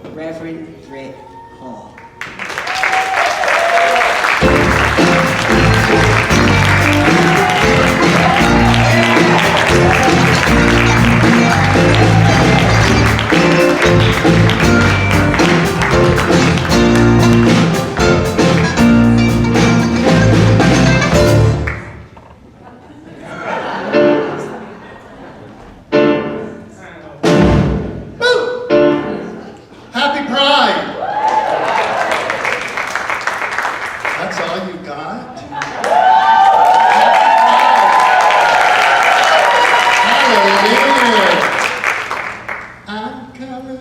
Reverend Rick Hall. Happy Pride! That's all you got? Hallelujah! I'm coming.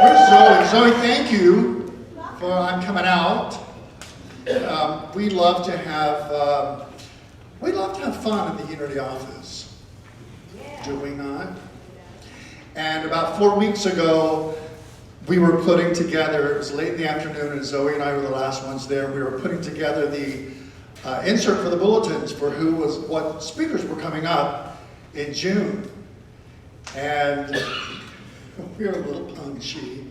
Where's Zoe? Zoe, thank you for I'm coming out. We love to have fun at the Unity office. Do we not? And about 4 weeks ago, we were putting together, it was late in the afternoon, and Zoe and I were the last ones there. We were putting together the insert for the bulletins for what speakers were coming up in June. And we were a little punchy.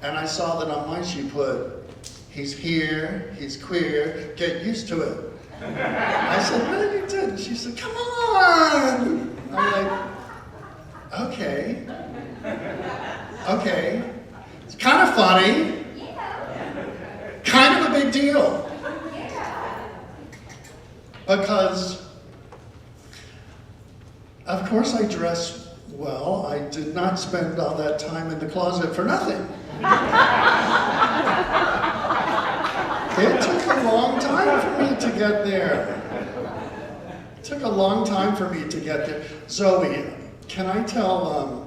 And I saw that on mine she put, he's here, he's queer, get used to it. I said, what have you done? And she said, come on! I'm like, okay. It's kind of funny. Kind of a big deal. Because, of course I dress well. I did not spend all that time in the closet for nothing. It took a long time for me to get there. It took a long time for me to get there. Zoe, can I tell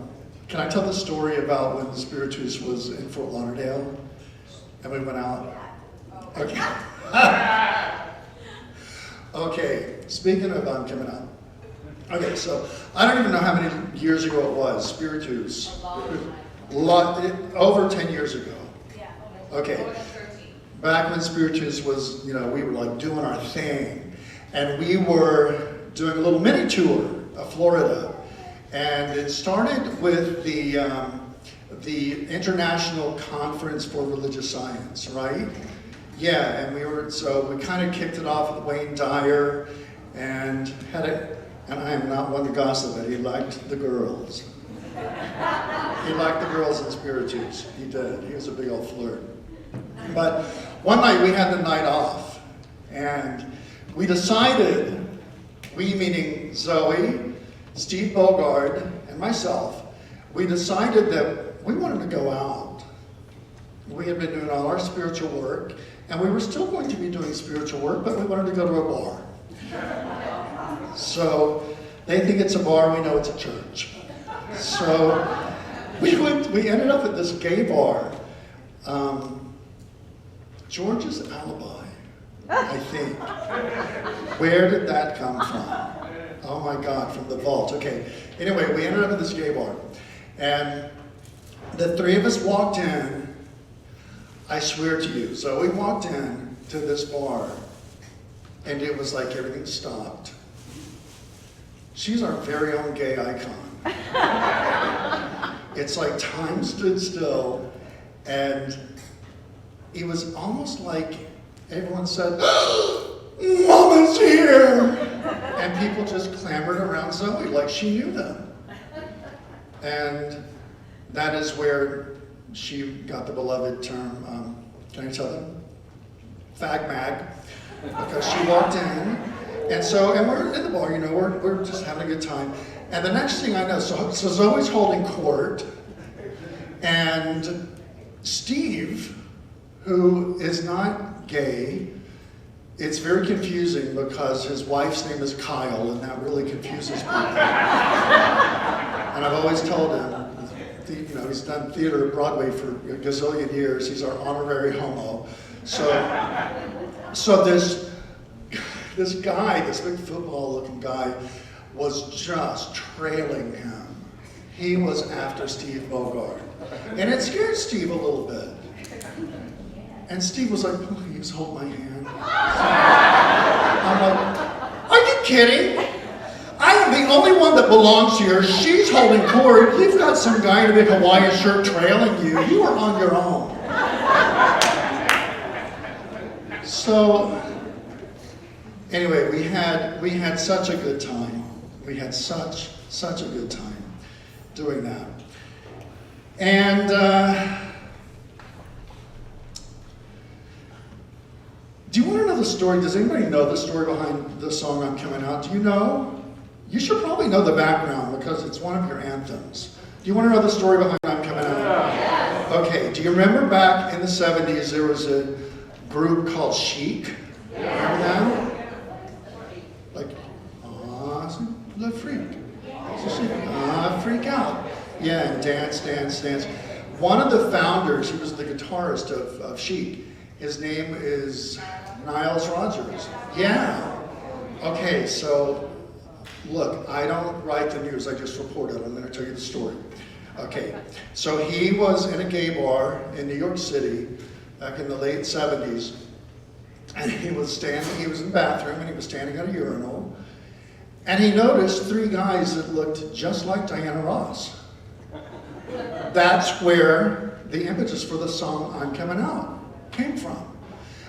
the story about when the Spiritus was in Fort Lauderdale and we went out? Okay. Okay, speaking of coming out. Okay, so I don't even know how many years ago it was, Spiritus. Over 10 years ago. Okay. Back when Spiritus was, we were like doing our thing. And we were doing a little mini tour of Florida. And it started with the International Conference for Religious Science, right? Yeah, and we kind of kicked it off with Wayne Dyer and and I am not one to gossip, but he liked the girls. He liked the girls in Spiritus. He did. He was a big old flirt. But one night we had the night off, and we decided, we meaning Zoe, Steve Bogard, and myself, we decided that we wanted to go out. We had been doing all our spiritual work, and we were still going to be doing spiritual work, but we wanted to go to a bar. So they think it's a bar, we know it's a church. So we ended up at this gay bar, George's Alibi, I think. Where did that come from? Oh my God, from the vault. Okay. Anyway, we ended up at this gay bar. And the three of us walked in, I swear to you. So we walked in to this bar, and it was like everything stopped. She's our very own gay icon. It's like time stood still, and it was almost like everyone said, Mama's here! And people just clamored around Zoe like she knew them. And that is where she got the beloved term, can I tell them? Fag mag. Because she walked in, and we're in the bar, we're just having a good time. And the next thing I know, so Zoe's holding court, and Steve, who is not gay, it's very confusing because his wife's name is Kyle, and that really confuses people. And I've always told him, he's done theater at Broadway for a gazillion years. He's our honorary homo. So this guy, this big football-looking guy, was just trailing him. He was after Steve Bogard. And it scared Steve a little bit. And Steve was like, please hold my hand. I'm like, are you kidding? I am the the only one that belongs here. She's holding court. You've got some guy in a big Hawaiian shirt trailing you. You are on your own. So, anyway, we had such a good time. We had such a good time doing that. And do you want to know the story? Does anybody know the story behind the song I'm Coming Out? Do you know? You should probably know the background because it's one of your anthems. Do you want to know the story behind I'm Coming Out? Yeah. Okay, do you remember back in the 70s there was a group called Chic? Remember that? Like, the freak. Freak out. Yeah, and dance. One of the founders, he was the guitarist of Chic. His name is Niles Rodgers. Yeah. Okay, so look, I don't write the news, I just report it. I'm going to tell you the story. Okay, so he was in a gay bar in New York City back in the late 70s, and he was in the bathroom, and he was standing at a urinal, and he noticed 3 guys that looked just like Diana Ross. That's where the impetus for the song I'm Coming Out came from.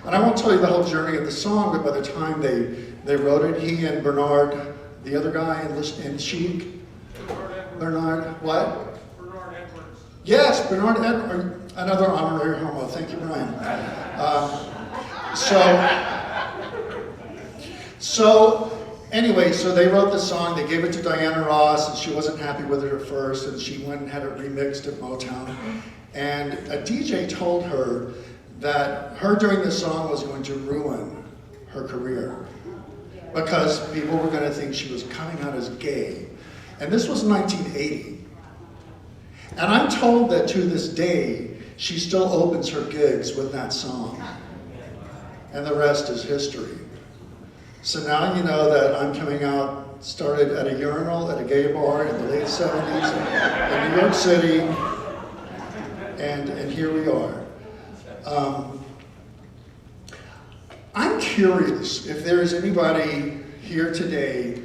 And I won't tell you the whole journey of the song, but by the time they wrote it, he and Bernard, the other guy in Chic, Bernard Edwards. Yes, Bernard Edwards, another honorary homo. Thank you, Brian. So anyway, so they wrote the song, they gave it to Diana Ross, and she wasn't happy with it at first, and she went and had it remixed at Motown. And a DJ told her that her doing this song was going to ruin her career because people were going to think she was coming out as gay. And this was 1980. And I'm told that to this day, she still opens her gigs with that song. And the rest is history. So now you know that I'm Coming Out started at a urinal at a gay bar in the late 70s in New York City. And here we are. I'm curious if there is anybody here today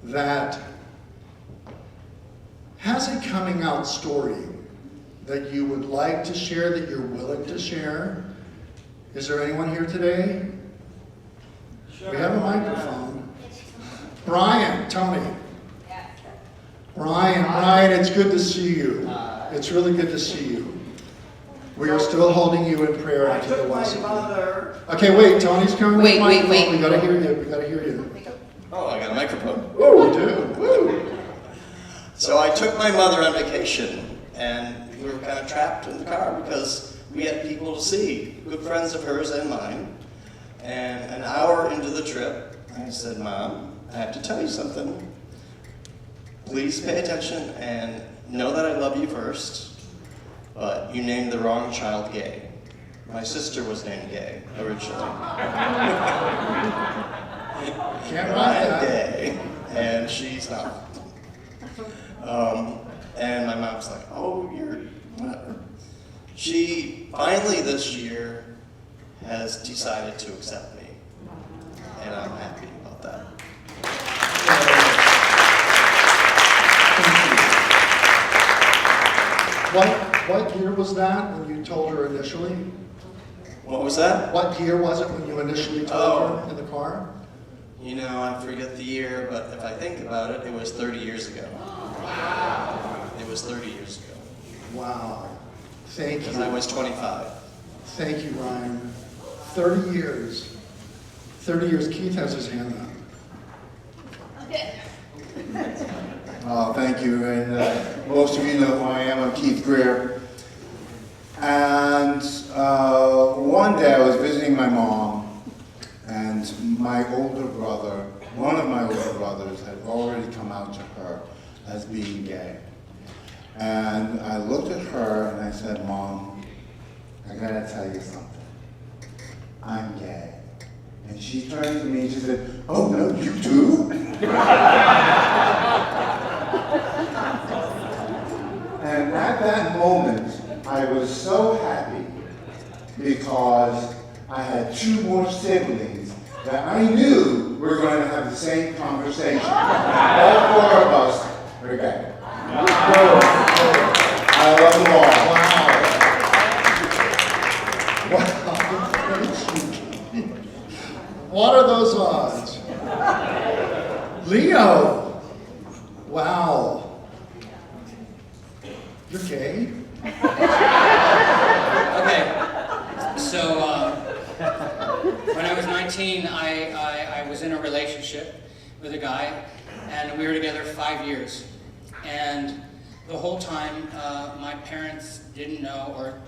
that has a coming out story that you would like to share, that you're willing to share. Is there anyone here today? Sure. We have a microphone. Brian, Tony. Brian, it's good to see you. It's really good to see you. We are still holding you in prayer after the lesson. Okay, wait, Tony's coming. Wait. We gotta hear you. Oh, I got a microphone. Oh, we do. Woo. So I took my mother on vacation, and we were kind of trapped in the car because we had people to see, good friends of hers and mine. And an hour into the trip, I said, Mom, I have to tell you something. Please pay attention and know that I love you first. But you named the wrong child Gay. My sister was named Gay originally. Can't write that. Gay, and she's not. And my mom's like, oh, you're whatever. She finally this year has decided to accept me, and I'm happy about that. What year was that when you told her initially? What was that? What year was it when you initially told her in the car? You know, I forget the year, but if I think about it, it was 30 years ago. Wow. It was 30 years ago. Wow. Thank you. Because I was 25. Thank you, Ryan. 30 years. 30 years. Keith has his hand up. Okay. Thank you, and most of you know who I am. I'm Keith Greer. And one day I was visiting my mom, and my older brother, one of my older brothers, had already come out to her as being gay. And I looked at her and I said, Mom, I gotta tell you something. I'm gay. And she turned to me and she said, oh no, you too? And at that moment, I was so happy because I had 2 more siblings that I knew were going to have the same conversation. All 4 You're gay? Okay, so when I was 19, I was in a relationship with a guy, and we were together 5 years. And the whole time, my parents didn't know, or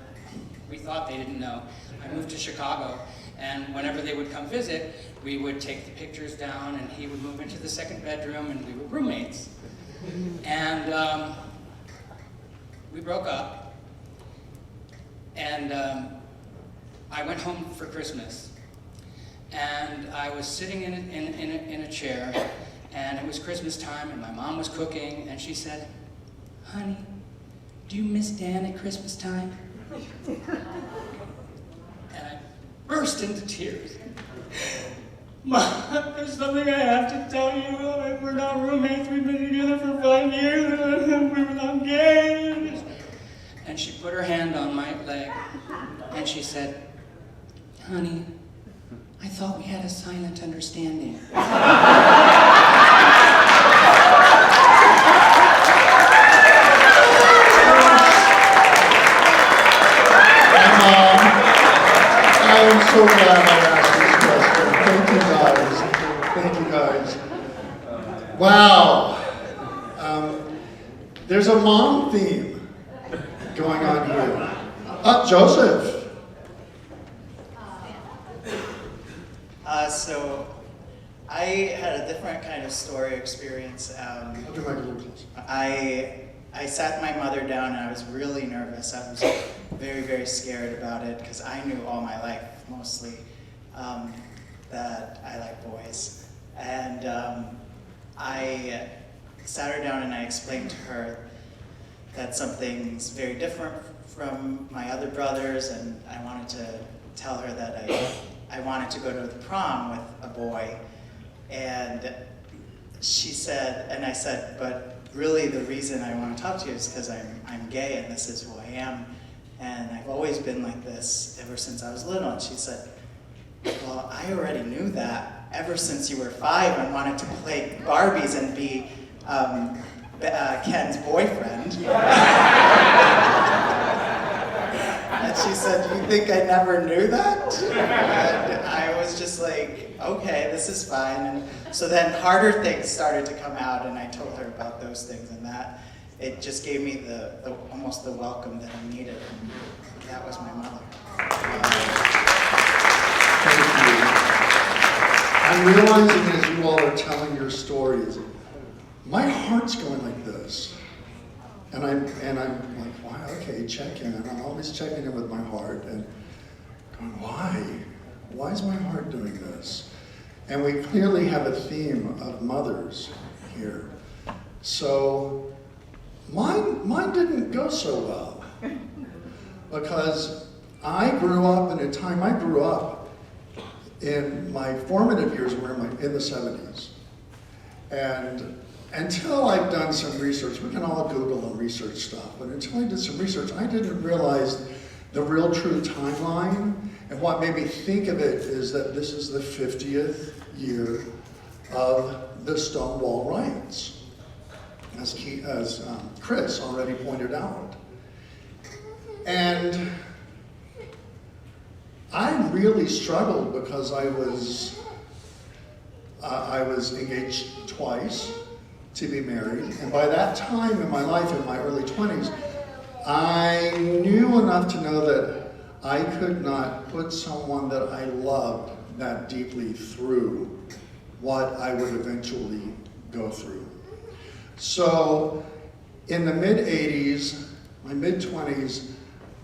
we thought they didn't know. I moved to Chicago, and whenever they would come visit, we would take the pictures down, and he would move into the second bedroom, and we were roommates. And we broke up, and I went home for Christmas, and I was sitting in a chair, and it was Christmas time, and my mom was cooking, and she said, "Honey, do you miss Dan at Christmas time?" And I burst into tears. "Mom, there's something I have to tell you. We're not roommates. We've been together for 5 years. I'm gay." And she put her hand on my leg, and she said, "Honey, I thought we had a silent understanding." I am so glad I asked this question. Thank you guys. Wow. There's a mom theme going on here. Joseph. So I had a different kind of story experience. Put your mic a little closer. I sat my mother down and I was really nervous. I was very, very scared about it because I knew all my life, mostly, that I like boys. And I sat her down and I explained to her that something's very different from my other brothers, and I wanted to tell her that I wanted to go to the prom with a boy. And she said, and I said, "But really the reason I want to talk to you is because I'm gay and this is who I am. And I've always been like this ever since I was little." And she said, "Well, I already knew that ever since you were 5 and wanted to play Barbies and be Ken's boyfriend." And she said, "Do you think I never knew that?" And I was just like, "Okay, this is fine." And so then harder things started to come out, and I told her about those things, and that it just gave me the almost the welcome that I needed. And that was my mother. Thank you. I'm realizing as you all are telling your stories, my heart's going like this. And I'm like, wow, okay, check in. I'm always checking in with my heart and going, why? Why is my heart doing this? And we clearly have a theme of mothers here. So mine didn't go so well. Because I grew up in a time, I grew up in my formative years were in the 70s. And until I've done some research, we can all Google and research stuff, but until I did some research, I didn't realize the real true timeline. And what made me think of it is that this is the 50th year of the Stonewall riots, as Chris already pointed out. And I really struggled because I was engaged twice to be married, and by that time in my life, in my early 20s, I knew enough to know that I could not put someone that I loved that deeply through what I would eventually go through. So in the mid-80s, my mid-20s,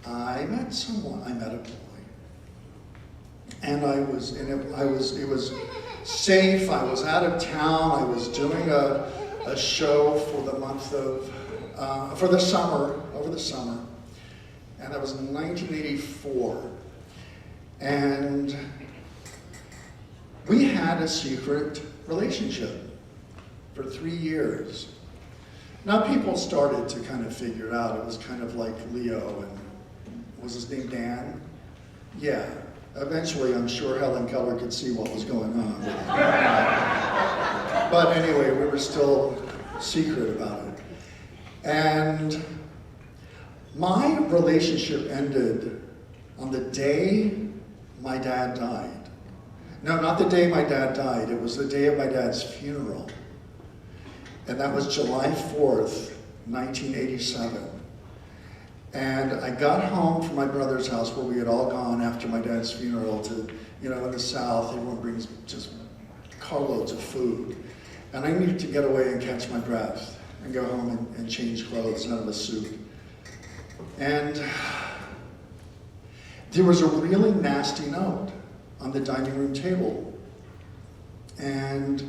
I met someone, I met a boy. And it was safe, I was out of town, I was doing a show for the month of, over the summer, and that was in 1984. And we had a secret relationship for 3 years. Now people started to kind of figure it out. It was kind of like Leo, and was his name Dan? Yeah. Eventually, I'm sure Helen Keller could see what was going on. But anyway, we were still secret about it. And My relationship ended on the day my dad died. No, not the day my dad died. It was the day of my dad's funeral. And that was July 4th, 1987. And I got home from my brother's house where we had all gone after my dad's funeral to, in the South, everyone brings just carloads of food. And I needed to get away and catch my breath and go home and change clothes out of a suit. And there was a really nasty note on the dining room table. And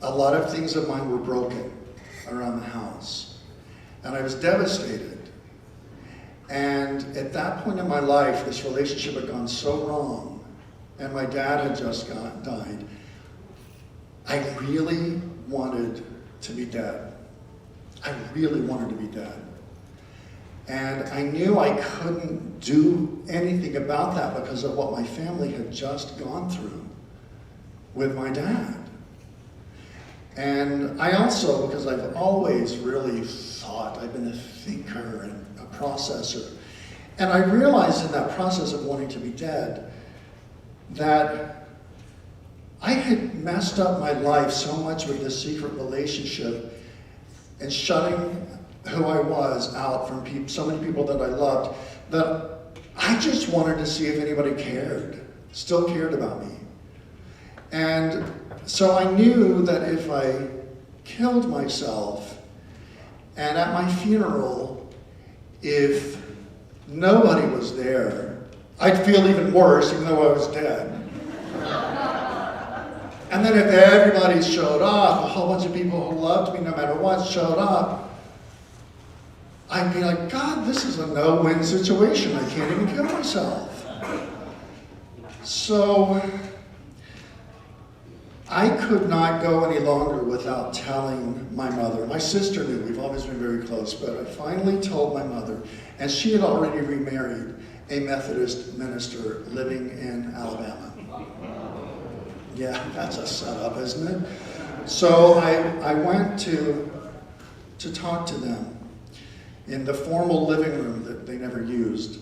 a lot of things of mine were broken around the house. And I was devastated. And at that point in my life, this relationship had gone so wrong, and my dad had just died. I really wanted to be dead. I really wanted to be dead. And I knew I couldn't do anything about that because of what my family had just gone through with my dad. And I also, because I've always really thought, I've been a thinker and a processor, and I realized in that process of wanting to be dead that I had messed up my life so much with this secret relationship and shutting who I was out from so many people that I loved, that I just wanted to see if anybody still cared about me. And so I knew that if I killed myself, and at my funeral, if nobody was there, I'd feel even worse, even though I was dead. And then if everybody showed up, a whole bunch of people who loved me no matter what showed up, I'd be like, God, this is a no-win situation. I can't even kill myself. So I could not go any longer without telling my mother. My sister knew, we've always been very close, but I finally told my mother, and she had already remarried a Methodist minister living in Alabama. Yeah, that's a setup, isn't it? So I went to talk to them in the formal living room that they never used.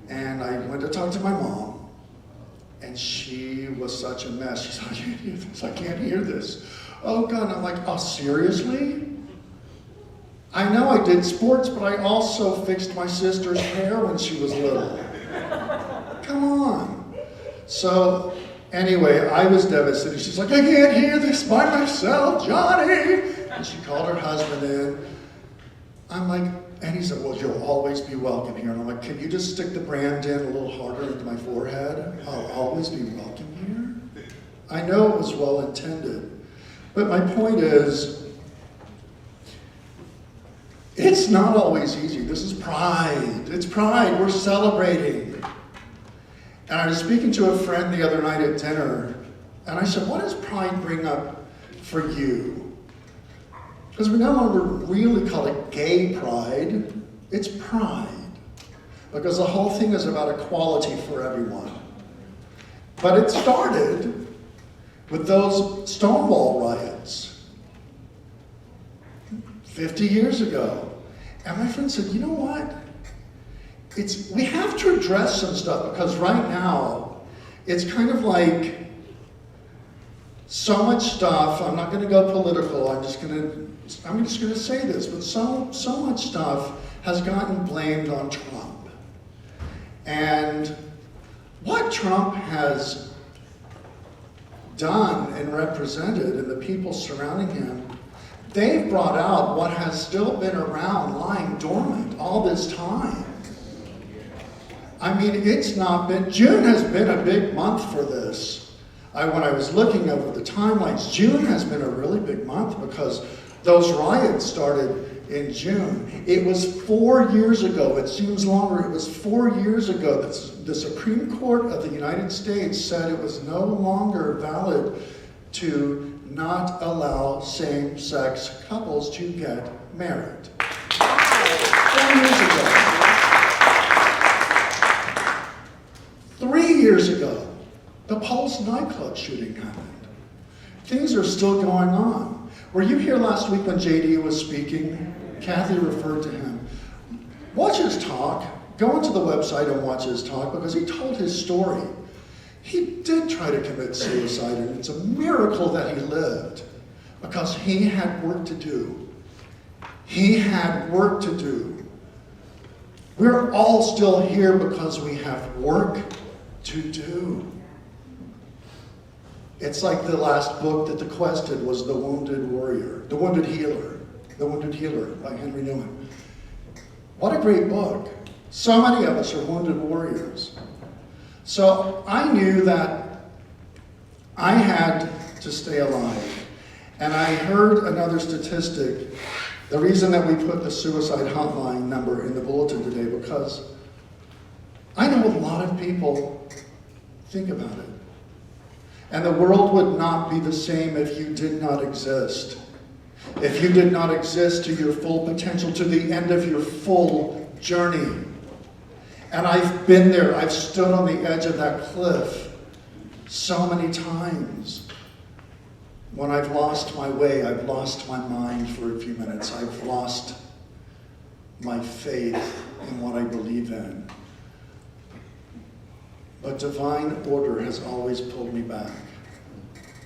And I went to talk to my mom, and she was such a mess. She said, I can't hear this, I can't hear this. Oh God, and I'm like, oh seriously? I know I did sports, but I also fixed my sister's hair when she was little. Come on. So anyway, I was devastated. She's like, I can't hear this by myself, Johnny. And she called her husband in. I'm like, and he said, well, you'll always be welcome here. And I'm like, can you just stick the brand in a little harder into my forehead? I'll always be welcome here. I know it was well intended. But my point is, it's not always easy. This is pride. It's pride. We're celebrating. And I was speaking to a friend the other night at dinner, and I said, what does pride bring up for you? Because we no longer really call it gay pride, it's pride. Because the whole thing is about equality for everyone. But it started with those Stonewall riots 50 years ago. And my friend said, you know what? We have to address some stuff because right now, it's kind of like so much stuff. I'm not going to go political. I'm just going to say this, but so much stuff has gotten blamed on Trump. And what Trump has done and represented and the people surrounding him, they've brought out what has still been around lying dormant all this time. I mean, it's not been, June has been a big month for this. When I was looking over the timelines, June has been a really big month because those riots started in June. It was 4 years ago, it seems longer, it was 4 years ago that the Supreme Court of the United States said it was no longer valid to not allow same-sex couples to get married. 4 years ago. 3 years ago, the Pulse nightclub shooting happened. Things are still going on. Were you here last week when JD was speaking? Kathy referred to him. Watch his talk. Go onto the website and watch his talk because he told his story. He did try to commit suicide, and it's a miracle that he lived because he had work to do. He had work to do. We're all still here because we have work to do. It's like the last book that the Quest did was The Wounded Warrior, The Wounded Healer by Henry Newman. What a great book. So many of us are wounded warriors. So I knew that I had to stay alive. And I heard another statistic. The reason that we put the suicide hotline number in the bulletin today, because I know a lot of people think about it. And the world would not be the same if you did not exist. If you did not exist to your full potential, to the end of your full journey. And I've been there. I've stood on the edge of that cliff so many times. When I've lost my way, I've lost my mind for a few minutes. I've lost my faith in what I believe in. But divine order has always pulled me back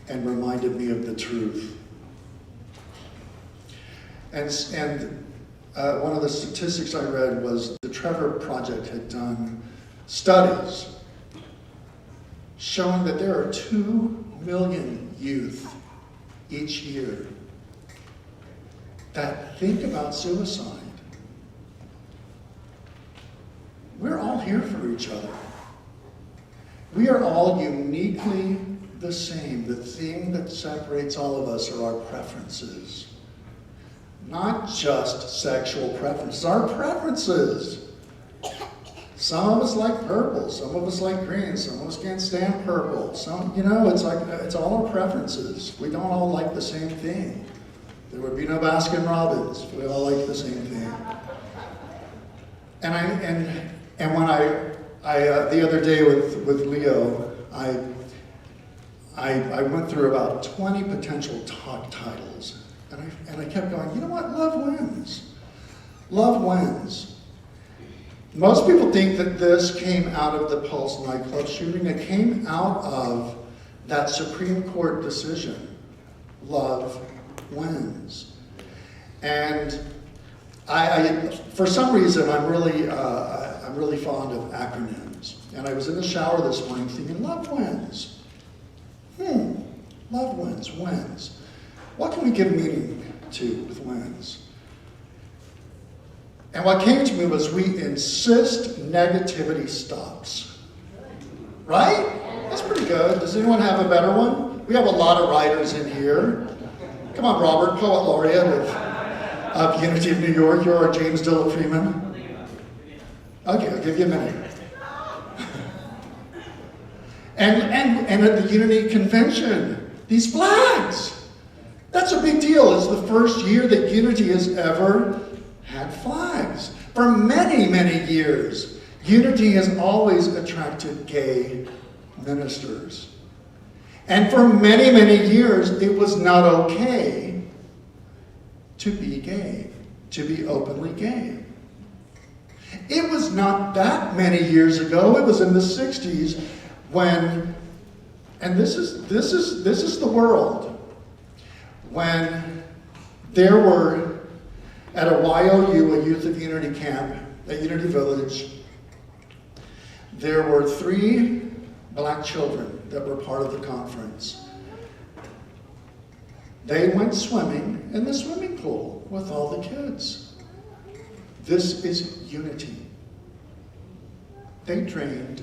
and reminded me of the truth. And one of the statistics I read was the Trevor Project had done studies showing that there are 2 million youth each year that think about suicide. We're all here for each other. We are all uniquely the same. The thing that separates all of us are our preferences. Not just sexual preferences, our preferences. Some of us like purple, some of us like green, some of us can't stand purple. Some, it's all our preferences. We don't all like the same thing. There would be no Baskin Robbins. We all like the same thing. And when I the other day with Leo, I went through about 20 potential talk titles. And I kept going, you know what? Love wins. Love wins. Most people think that this came out of the Pulse nightclub shooting. It came out of that Supreme Court decision. Love wins. And for some reason, I'm really fond of acronyms. And I was in the shower this morning thinking, love wins. Love wins, wins. What can we give meaning to with wins? And what came to me was we insist negativity stops. Right? That's pretty good. Does anyone have a better one? We have a lot of writers in here. Come on, Robert, poet laureate of Unity of New York. You're our James Dillard Freeman. Okay, I'll give you a minute. And at the Unity Convention, these flags. That's a big deal. It's the first year that Unity has ever had flags. For many, many years, Unity has always attracted gay ministers. And for many, many years, it was not okay to be gay, to be openly gay. It was not that many years ago, it was in the 60s when, and this is the world, when there were, at a YOU, a Youth of Unity camp, at Unity Village, there were 3 black children that were part of the conference. They went swimming in the swimming pool with all the kids. This is unity. They drained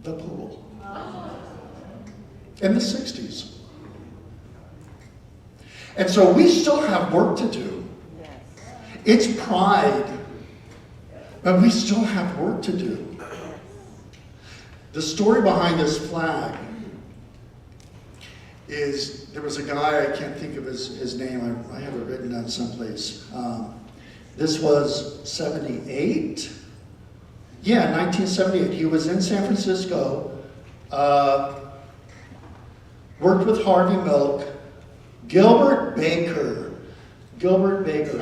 the pool in the 60s. And so we still have work to do. It's pride, but we still have work to do. The story behind this flag is, there was a guy, I can't think of his name, I have it written down someplace. This was 78? Yeah, 1978. He was in San Francisco, worked with Harvey Milk, Gilbert Baker.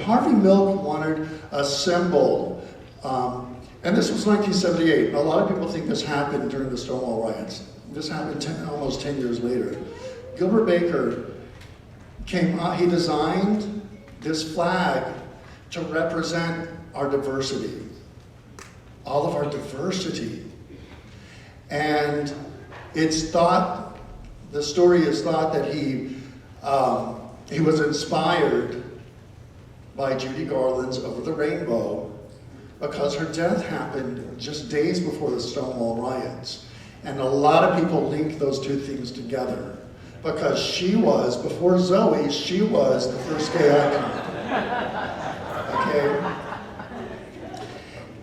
Harvey Milk wanted a symbol And this was 1978. A lot of people think this happened during the Stonewall riots. This happened almost 10 years later. Gilbert Baker came out, he designed this flag to represent our diversity, all of our diversity. And it's thought, the story is thought that he was inspired by Judy Garland's Over the Rainbow, because her death happened just days before the Stonewall riots. And a lot of people link those two things together, because she was, before Zoe, she was the first gay icon. Okay?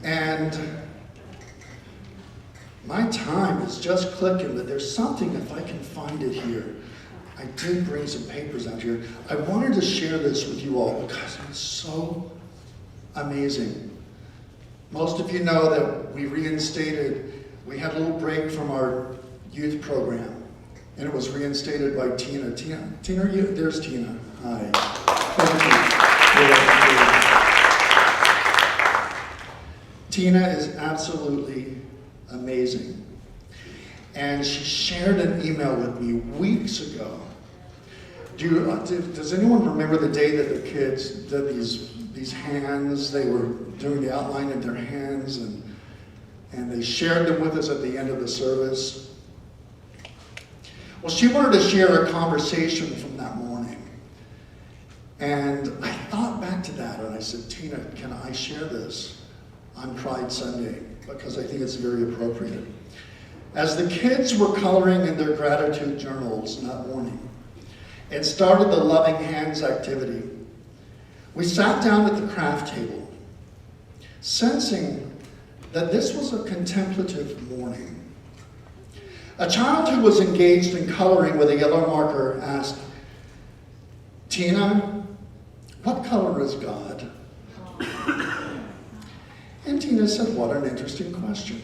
And my time is just clicking, but there's something, if I can find it here. I did bring some papers out here. I wanted to share this with you all because it's so amazing. Most of you know that we had a little break from our youth program, and it was reinstated by Tina. Tina, are you? There's Tina. Hi. Tina is absolutely amazing. And she shared an email with me weeks ago. Does anyone remember the day that the kids did these hands? They were doing the outline of their hands, and they shared them with us at the end of the service. Well, she wanted to share a conversation from that morning. And I thought back to that, and I said, Tina, can I share this on Pride Sunday? Because I think it's very appropriate. As the kids were coloring in their gratitude journals that morning, and started the Loving Hands activity, we sat down at the craft table, sensing that this was a contemplative morning. A child who was engaged in coloring with a yellow marker asked, Tina, what color is God? And Tina said, what an interesting question.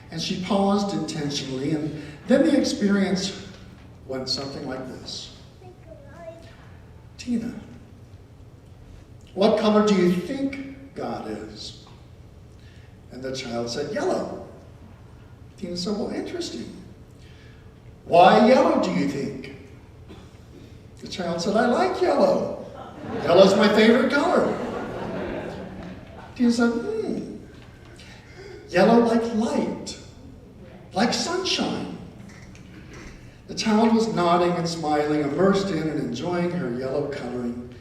And she paused intentionally, and then the experience went something like this. Tina, what color do you think God is? And the child said, yellow. Tina said, well, interesting. Why yellow, do you think? The child said, I like yellow. Yellow's my favorite color. Tina said, yellow like light, like sunshine. The child was nodding and smiling, immersed in and enjoying her yellow coloring.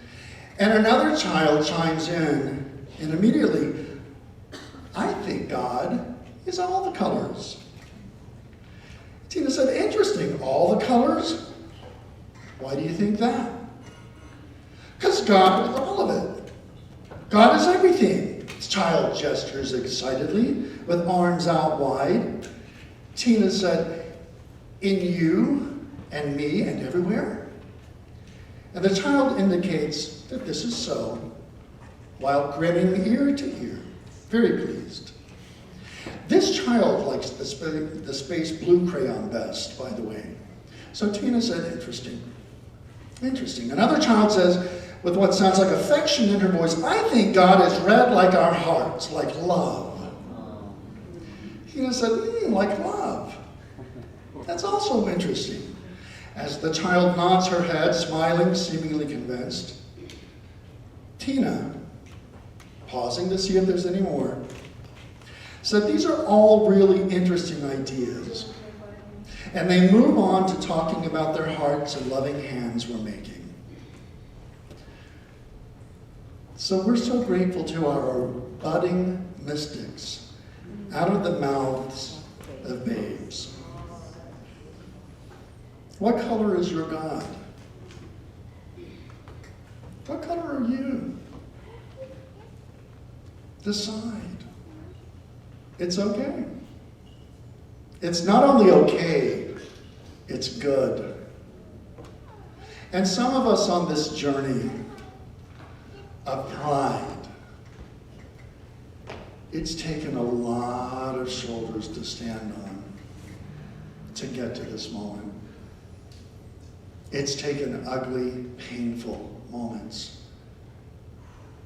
And another child chimes in, and immediately, I think God is all the colors. Tina said, interesting, all the colors? Why do you think that? Because God is all of it. God is everything. The child gestures excitedly, with arms out wide. Tina said, in you and me and everywhere? And the child indicates that this is so, while grinning ear to ear, very pleased. This child likes the space blue crayon best, by the way. So Tina said, interesting. Interesting. Another child says, with what sounds like affection in her voice, I think God is red like our hearts, like love. Tina said, like love. That's also interesting. As the child nods her head, smiling, seemingly convinced, Tina, pausing to see if there's any more, said these are all really interesting ideas. And they move on to talking about their hearts and loving hands we're making. So we're so grateful to our budding mystics out of the mouths of babes. What color is your God? What color are you? Decide. It's okay. It's not only okay, it's good. And some of us on this journey of pride, it's taken a lot of shoulders to stand on to get to this moment. It's taken ugly, painful moments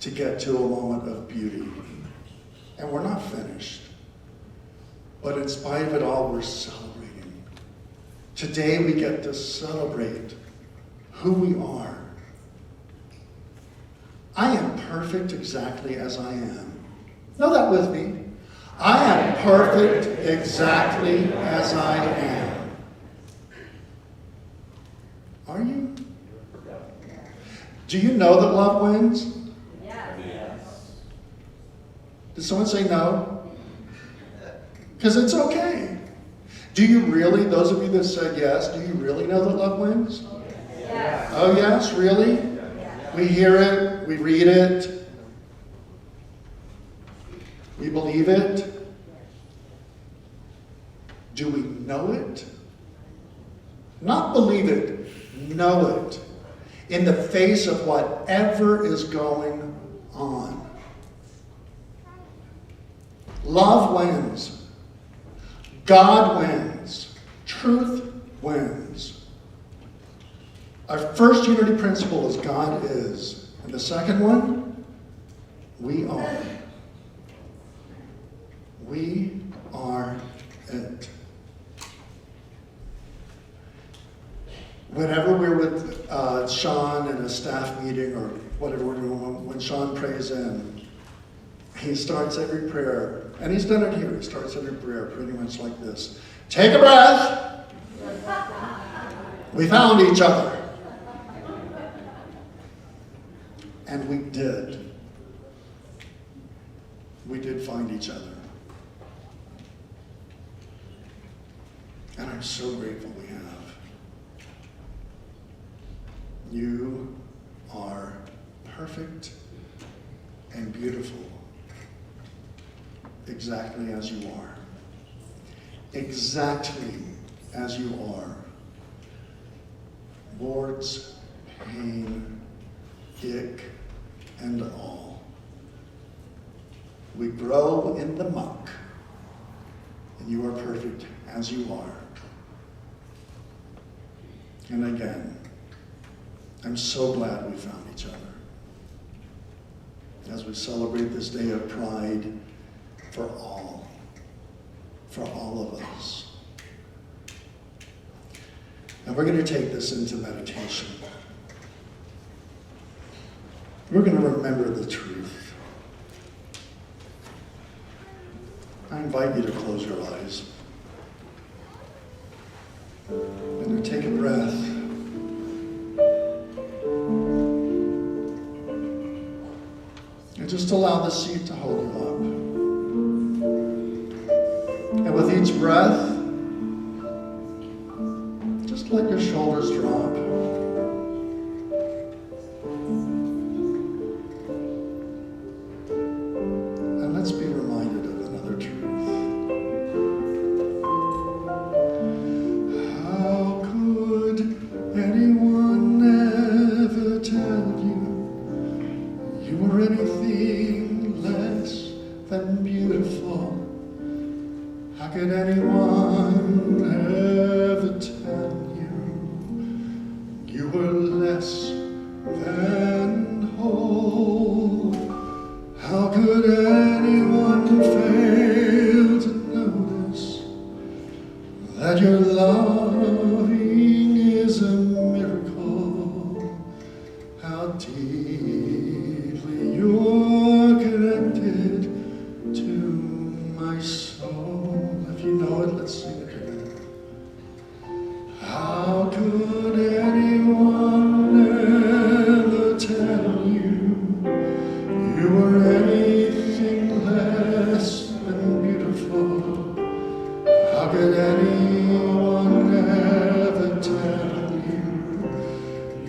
to get to a moment of beauty. And we're not finished. But in spite of it all, we're celebrating. Today we get to celebrate who we are. I am perfect exactly as I am. Know that with me. I am perfect exactly as I am. Are you? Do you know that love wins? Yes. Did someone say no? Because it's okay. Do you really, those of you that said yes, do you really know that love wins? Yes. Oh yes, really? Yes. We hear it, we read it, we believe it. Do we know it? Not believe it, know it. In the face of whatever is going on. Love wins. God wins. Truth wins. Our first unity principle is God is. And the second one, we are. We are it. Whenever we're with Sean in a staff meeting or whatever we're doing, when Sean prays in, he starts every prayer, and he's done it here. He starts every prayer pretty much like this. Take a breath. We found each other. And we did. We did find each other. And I'm so grateful we have. You are perfect and beautiful, exactly as you are. Exactly as you are. Warts, pain, ick, and all. We grow in the muck, and you are perfect as you are. And again, I'm so glad we found each other as we celebrate this day of pride for all of us. And we're going to take this into meditation. We're going to remember the truth. I invite you to close your eyes and to take a breath. And just allow the seat to hold you up. And with each breath, just let your shoulders drop. And let's be reminded of another truth. How could anyone ever tell you you were anything less than beautiful? How could anyone ever tell you you were less than whole? How could anyone fail to notice that your loving is a miracle? How deeply you're connected to my soul. If you know it, let's sing it together. How could anyone ever tell you you were anything less than beautiful? How could anyone ever tell you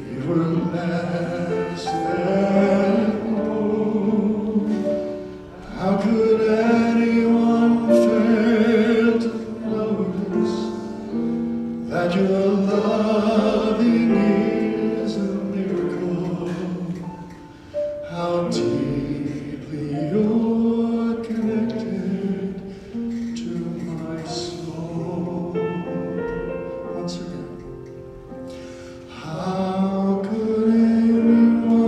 you were less than whole? How could anyone fail to notice that your loving is a miracle? How deeply you're connected to my soul. Once again. How could anyone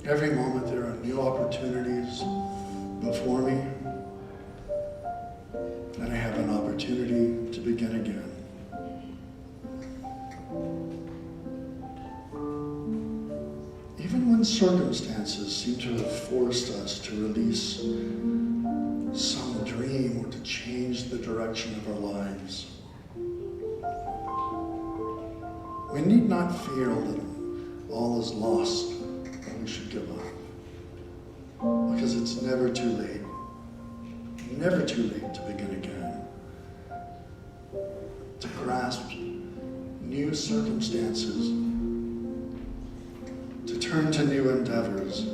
Every moment there are new opportunities before me, and I have an opportunity to begin again. Even when circumstances seem to have forced us to release some dream or to change the direction of our lives, we need not feel that all is lost or we should give up, because it's never too late. Never too late to begin again, to grasp new circumstances, to turn to new endeavors,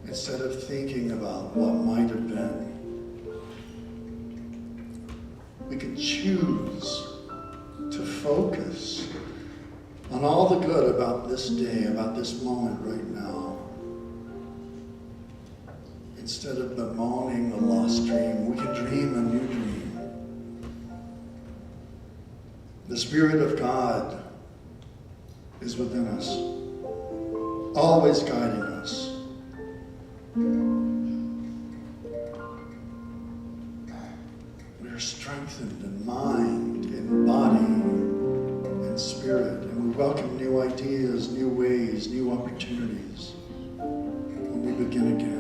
instead of thinking about what might have been. We could choose to focus on all the good about this day, about this moment right now. Instead of bemoaning a lost dream, we can dream a new dream. The Spirit of God is within us, always guiding us. We are strengthened in mind, in body, in spirit, and we welcome new ideas, new ways, new opportunities when we begin again.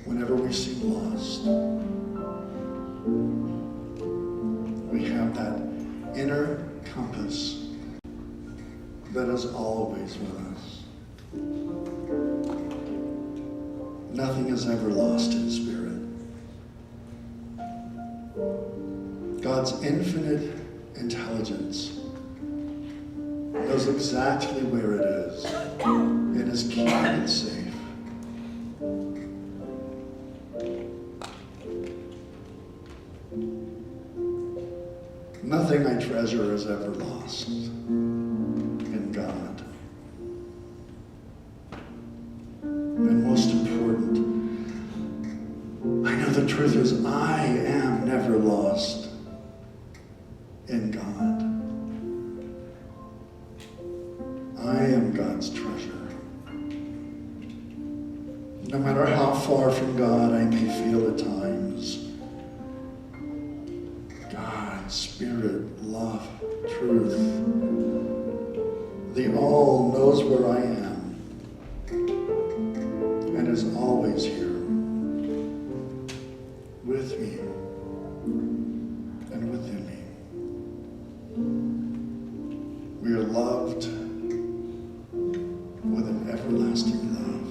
Whenever we seem lost, we have that inner compass that is always with us. Nothing is ever lost in spirit. God's infinite intelligence knows exactly where it is and is keeping it safe. Nothing I treasure is ever lost in God. And most important, I know the truth is I am never lost in God. I am God's treasure. No matter how far from God I may feel at times, God, Spirit, love, truth, the all knows where I am and is always here with me and within me. We are loved with an everlasting love.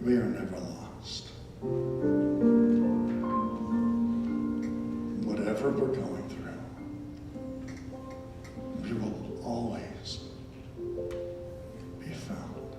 We are never lost. Whatever we're going through, we will always be found.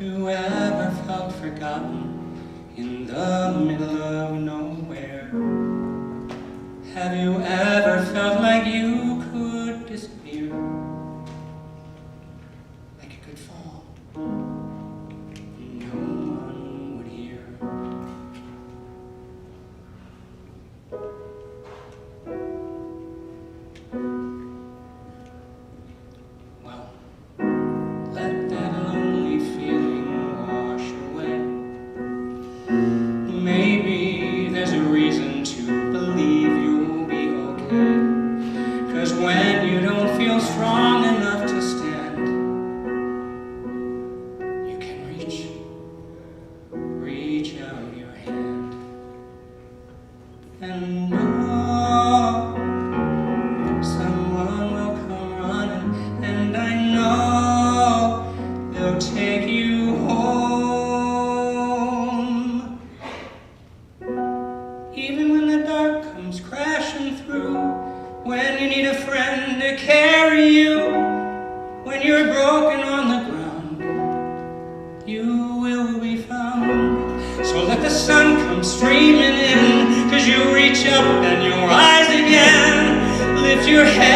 you ever felt forgotten in the middle of nowhere? Have you ever felt like you could disappear? Like you could fall, no one would hear. Well, let that lonely feeling wash away. Maybe there's a reason to believe you'll be okay. 'Cause when you don't feel strong enough to stand, you can reach out your hand. And know someone will come running, and I know they'll take you home. Even when the dark comes crashing through, when you need a friend to carry you, when you're broken on the ground, you will be found. So let the sun come streaming in, 'cause you reach up and you rise again. Lift your head